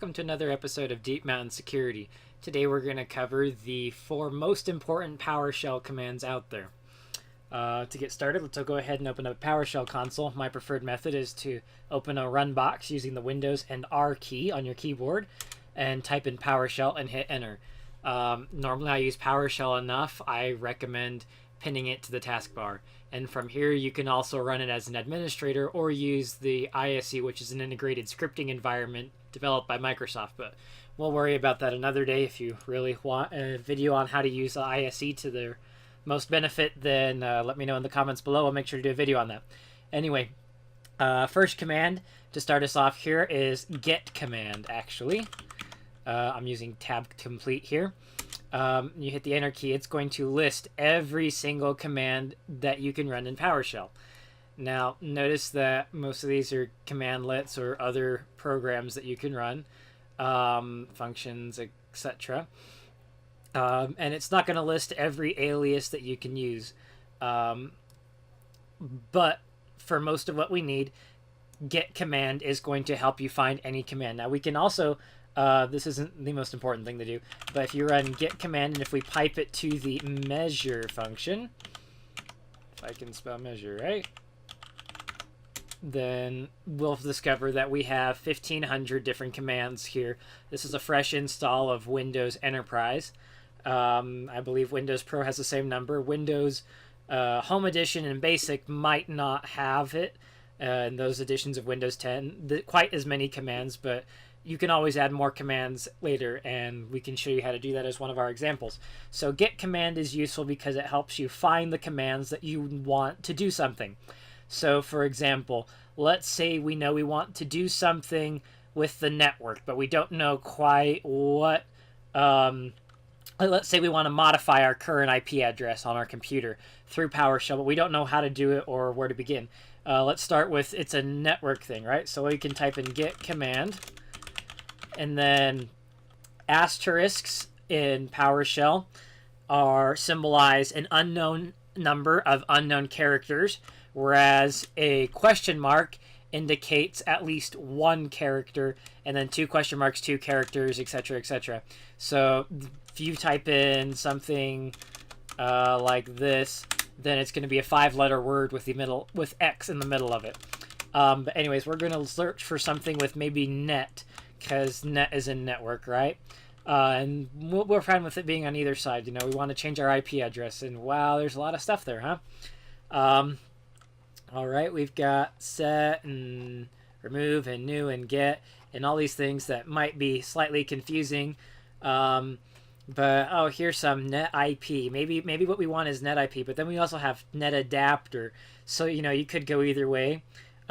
welcome to another episode of Deep Mountain Security. Today we're going to cover the 4 most important PowerShell commands out there. To get started, let's go ahead and open up a PowerShell console. My preferred method is to open a run box using the Windows and R key on your keyboard and type in PowerShell and hit enter. Normally I use PowerShell enough. I recommend pinning it to the taskbar. And from here you can also run it as an administrator or use the ISE, which is an integrated scripting environment developed by Microsoft. But we'll worry about that another day. If you really want a video on how to use the ISE to their most benefit, then let me know in the comments below. I'll make sure to do a video on that. Anyway, first command to start us off here is get command, actually. I'm using tab complete here. You hit the enter key, it's going to list every single command that you can run in PowerShell. Now, notice that most of these are commandlets or other programs that you can run, functions, etc. And it's not going to list every alias that you can use. But for most of what we need, get command is going to help you find any command. Now, we can also this isn't the most important thing to do, but if you run get command and if we pipe it to the measure function, if I can spell measure right, then we'll discover that we have 1,500 different commands here. This is a fresh install of Windows Enterprise. I believe Windows Pro has the same number. Windows Home Edition and Basic might not have it in those editions of Windows 10. Quite as many commands, but you can always add more commands later, and we can show you how to do that as one of our examples. So get command is useful because it helps you find the commands that you want to do something. So for example, let's say we know we want to do something with the network, but we don't know quite what, let's say we want to modify our current IP address on our computer through PowerShell, but we don't know how to do it or where to begin. Let's start with, it's a network thing, right? So we can type in get command, and then asterisks in PowerShell are symbolize an unknown number of unknown characters, whereas a question mark indicates at least one character, and then 2 question marks, 2 characters, etc., etc. So if you type in something like this, then it's going to be a 5-letter word with with X in the middle of it. But anyways, we're going to search for something with maybe net, because net is in network, right? And we're fine with it being on either side. You know, we want to change our IP address, and wow, there's a lot of stuff there, huh? All right, we've got set and remove and new and get and all these things that might be slightly confusing. But oh, here's some net IP. Maybe what we want is net IP, but then we also have net adapter. So you know, you could go either way.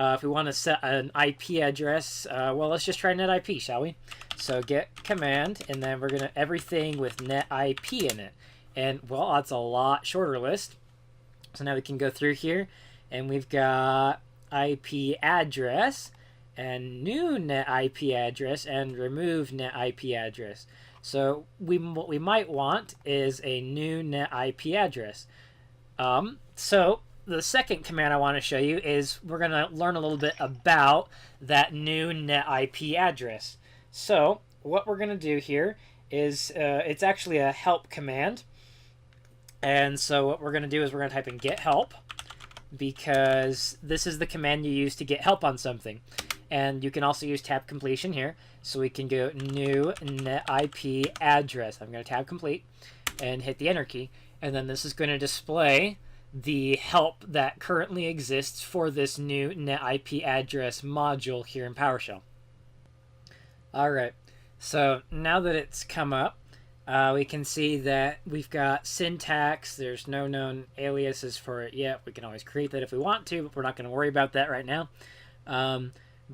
If we want to set an IP address, well, let's just try net IP, shall we? So get command, and then we're going to everything with net IP in it. And, well, that's a lot shorter list. So now we can go through here, and we've got IP address, and new net IP address, and remove net IP address. So what we might want is a new net IP address. So the second command I want to show you is we're going to learn a little bit about that new net IP address. So what we're going to do here is it's actually a help command. And so what we're going to do is we're going to type in get help, because this is the command you use to get help on something. And you can also use tab completion here. So we can go new net IP address. I'm going to tab complete and hit the enter key. And then this is going to display the help that currently exists for this new net IP address module here in PowerShell. Alright, so now that it's come up, we can see that we've got syntax. There's no known aliases for it yet. We can always create that if we want to, but we're not going to worry about that right now.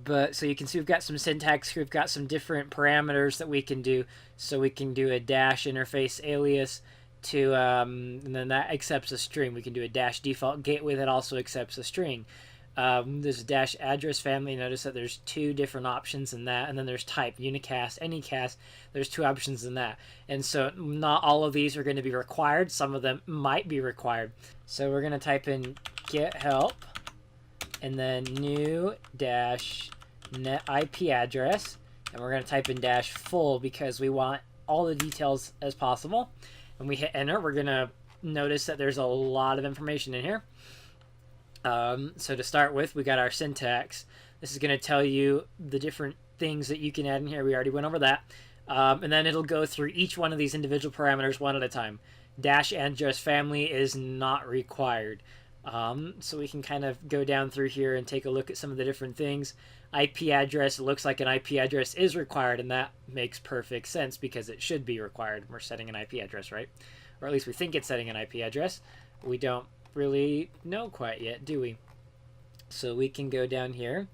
But so you can see we've got some syntax here. We've got some different parameters that we can do. So we can do a dash interface alias to, and then that accepts a string. We can do a dash default gateway that also accepts a string. There's a dash address family. Notice that there's 2 different options in that, and then there's type, unicast, anycast. There's 2 options in that, and so not all of these are going to be required. Some of them might be required. So we're going to type in get help, and then new dash net IP address, and we're going to type in dash full because we want all the details as possible. When we hit enter, we're going to notice that there's a lot of information in here. So to start with, we got our syntax. This is going to tell you the different things that you can add in here. We already went over that. And then it'll go through each one of these individual parameters one at a time. Dash address family is not required. So we can kind of go down through here and take a look at some of the different things. IP address, it looks like an IP address is required, and that makes perfect sense because it should be required. We're setting an IP address, right? Or at least we think it's setting an IP address. We don't really know quite yet, do we? So we can go down here,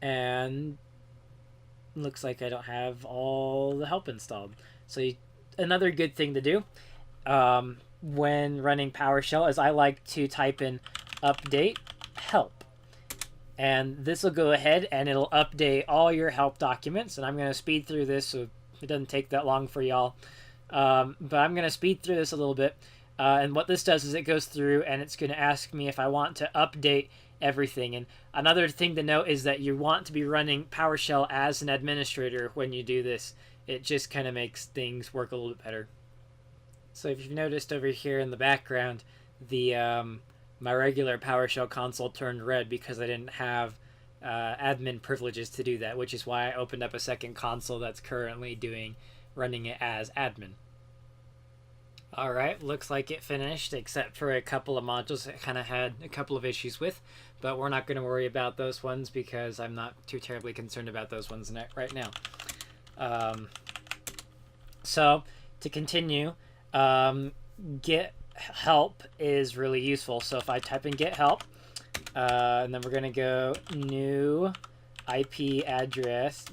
and looks like I don't have all the help installed. So another good thing to do when running PowerShell is I like to type in update help, and this will go ahead and it'll update all your help documents. And I'm going to speed through this so it doesn't take that long for y'all, but I'm going to speed through this a little bit. And what this does is it goes through and it's going to ask me if I want to update everything. And another thing to note is that you want to be running PowerShell as an administrator when you do this. It just kind of makes things work a little bit better. So if you've noticed over here in the background, the my regular PowerShell console turned red because I didn't have admin privileges to do that, which is why I opened up a second console that's currently running it as admin. Alright, looks like it finished, except for a couple of modules that kind of had a couple of issues with, but we're not going to worry about those ones because I'm not too terribly concerned about those ones right now. So, to continue, get help is really useful. So if I type in get help, and then we're going to go new IP address,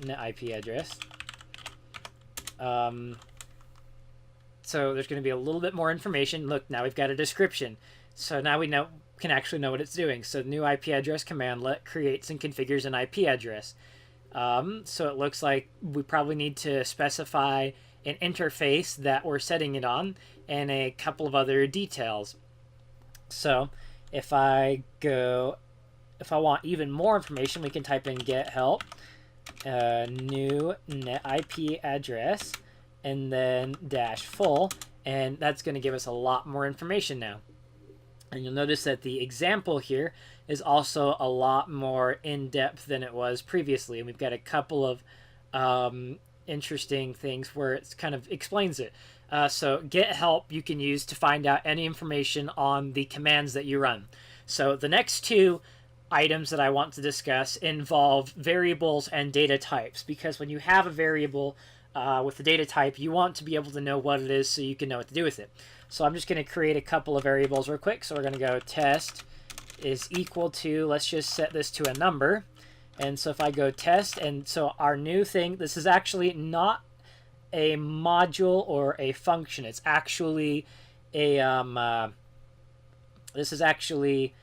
so there's going to be a little bit more information. Look, now we've got a description. So now we can actually know what it's doing. So new IP address command creates and configures an IP address. So it looks like we probably need to specify an interface that we're setting it on and a couple of other details. So if I want even more information, we can type in get help, new net IP address, and then dash full, and that's going to give us a lot more information now. And you'll notice that the example here is also a lot more in-depth than it was previously, and we've got a couple of interesting things where it kind of explains it. So get help you can use to find out any information on the commands that you run. So the next two items that I want to discuss involve variables and data types, because when you have a variable with the data type, you want to be able to know what it is so you can know what to do with it. So I'm just going to create a couple of variables real quick. So we're going to go test is equal to, let's just set this to a number. And so if I go test, and so our new thing, this is actually not a module or a function. It's actually a, this is actually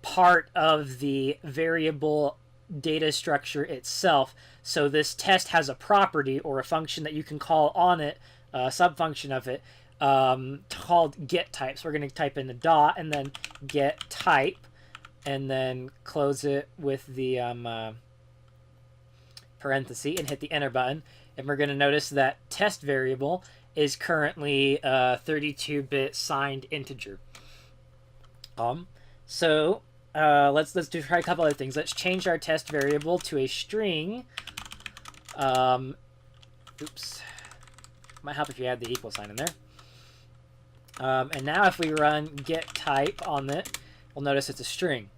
part of the variable data structure itself. So this test has a property or a function that you can call on it, a sub-function of it, called GetType. So we're going to type in the dot and then GetType, and then close it with the parenthesis and hit the enter button. And we're going to notice that test variable is currently a 32-bit signed integer. So let's try a couple other things. Let's change our test variable to a string. Oops. Might help if you add the equal sign in there. And now if we run GetType on it, we'll notice it's a string.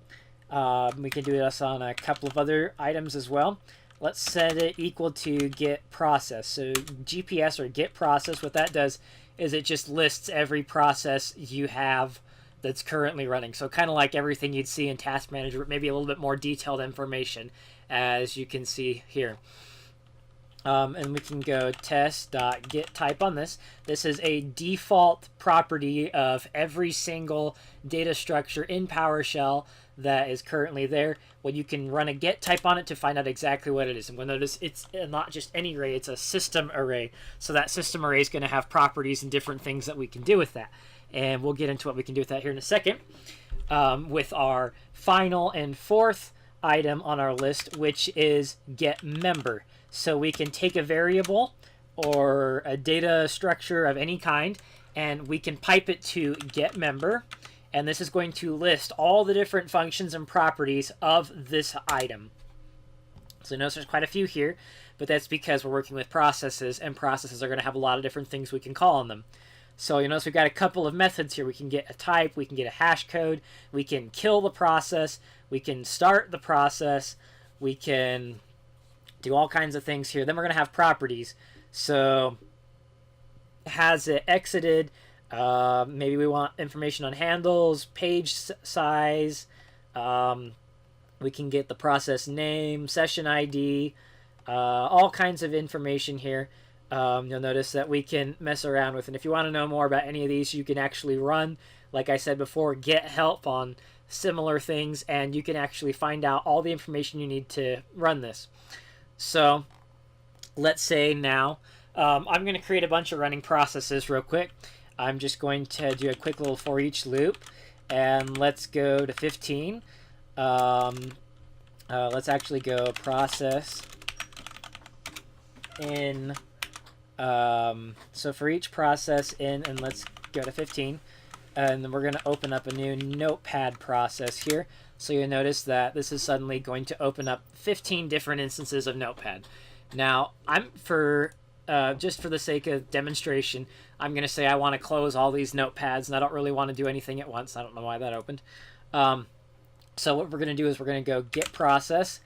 We can do this on a couple of other items as well. Let's set it equal to getProcess. So GPS or getProcess, what that does is it just lists every process you have that's currently running. So kind of like everything you'd see in Task Manager, but maybe a little bit more detailed information, as you can see here. And we can go test.getType on this. This is a default property of every single data structure in PowerShell that is currently there. Well, you can run a getType on it to find out exactly what it is. And we'll notice it's not just any array, it's a system array. So that system array is going to have properties and different things that we can do with that. And we'll get into what we can do with that here in a second. With our final and fourth item on our list, which is getMember. So we can take a variable or a data structure of any kind, and we can pipe it to getMember, and this is going to list all the different functions and properties of this item. So notice there's quite a few here, but that's because we're working with processes, and processes are going to have a lot of different things we can call on them. So you notice we've got a couple of methods here. We can get a type, we can get a hash code, we can kill the process, we can start the process, we can do all kinds of things here. Then we're going to have properties. So has it exited? Maybe we want information on handles, page size. We can get the process name, session ID, all kinds of information here. You'll notice that we can mess around with. And if you want to know more about any of these, you can actually run, like I said before, get help on similar things, and you can actually find out all the information you need to run this. So let's say now I'm going to create a bunch of running processes real quick. I'm just going to do a quick little for each loop, and let's go to 15. Let's actually go process in. So for each process in, and let's go to 15, and then we're going to open up a new notepad process here. So you'll notice that this is suddenly going to open up 15 different instances of notepad. Now just for the sake of demonstration, I'm going to say I want to close all these notepads, and I don't really want to do anything at once. I don't know why that opened. So what we're going to do is we're going to go get process.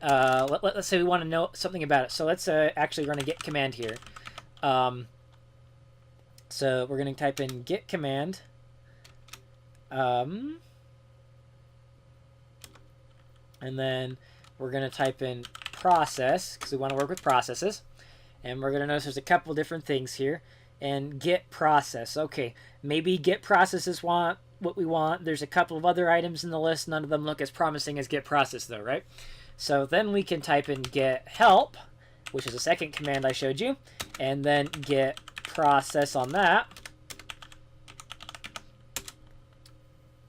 Let's say we want to know something about it. So let's actually run a get command here. So we're going to type in get command. And then we're going to type in process, because we want to work with processes. And we're going to notice there's a couple different things here. And get process. Okay, maybe get processes want what we want. There's a couple of other items in the list. None of them look as promising as get process though, right? So then we can type in get help, which is the second command I showed you, and then get process on that.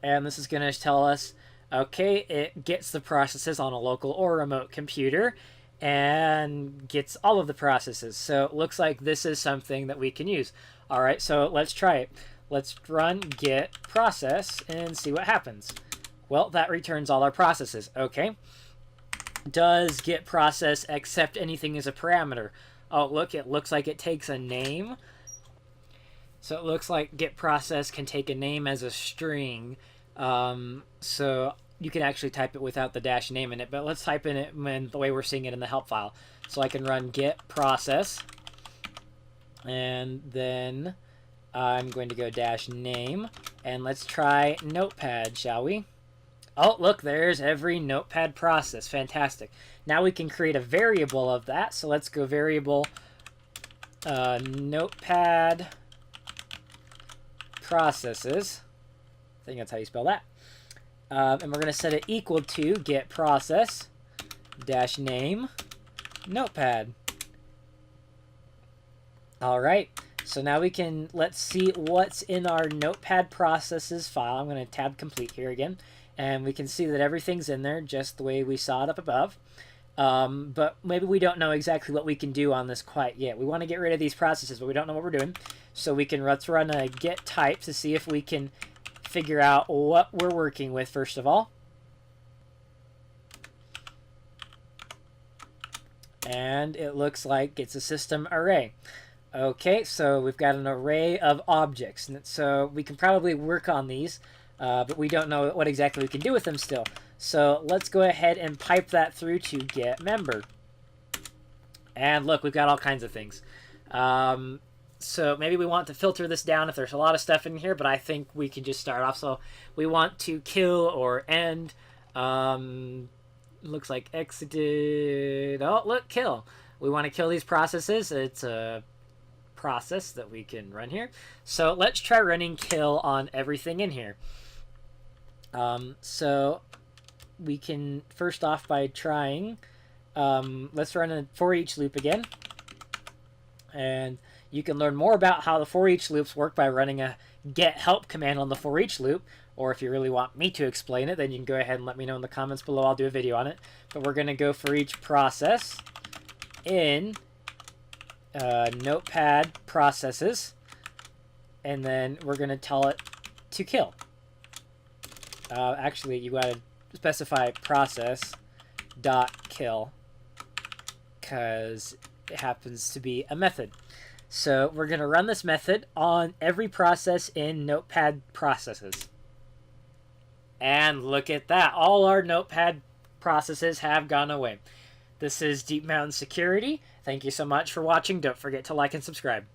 And this is going to tell us, okay, it gets the processes on a local or remote computer and gets all of the processes. So it looks like this is something that we can use. All right, so let's try it. Let's run get process and see what happens. Well, that returns all our processes. Okay. Does get process accept anything as a parameter? Oh, look, it looks like it takes a name. So it looks like get process can take a name as a string. So you can actually type it without the dash name in it, but let's type in it the way we're seeing it in the help file. So I can run get process, and then I'm going to go dash name, and let's try notepad, shall we? Oh, look, there's every notepad process. Fantastic. Now we can create a variable of that. So let's go variable notepad processes. I think that's how you spell that. And we're going to set it equal to get process dash name notepad. All right. So now we can, let's see what's in our notepad processes file. I'm going to tab complete here again. And we can see that everything's in there just the way we saw it up above. But maybe we don't know exactly what we can do on this quite yet. We want to get rid of these processes, but we don't know what we're doing. So let's run a GetType to see if we can figure out what we're working with first of all. And it looks like it's a system array. Okay, so we've got an array of objects. And so we can probably work on these. But we don't know what exactly we can do with them still. So let's go ahead and pipe that through to getMember. And look, we've got all kinds of things. So maybe we want to filter this down if there's a lot of stuff in here, but I think we can just start off. So we want to kill or end. Looks like exited. Oh, look, kill. We want to kill these processes. It's a process that we can run here. So let's try running kill on everything in here. So we can first off by trying, let's run a for each loop again. And you can learn more about how the for each loops work by running a get help command on the for each loop. Or if you really want me to explain it, then you can go ahead and let me know in the comments below. I'll do a video on it. But we're going to go for each process. in notepad processes, and then we're going to tell it to kill. Actually, you got to specify process.kill because it happens to be a method. So we're going to run this method on every process in notepad processes. And look at that. All our notepad processes have gone away. This is Deep Mountain Security. Thank you so much for watching. Don't forget to like and subscribe.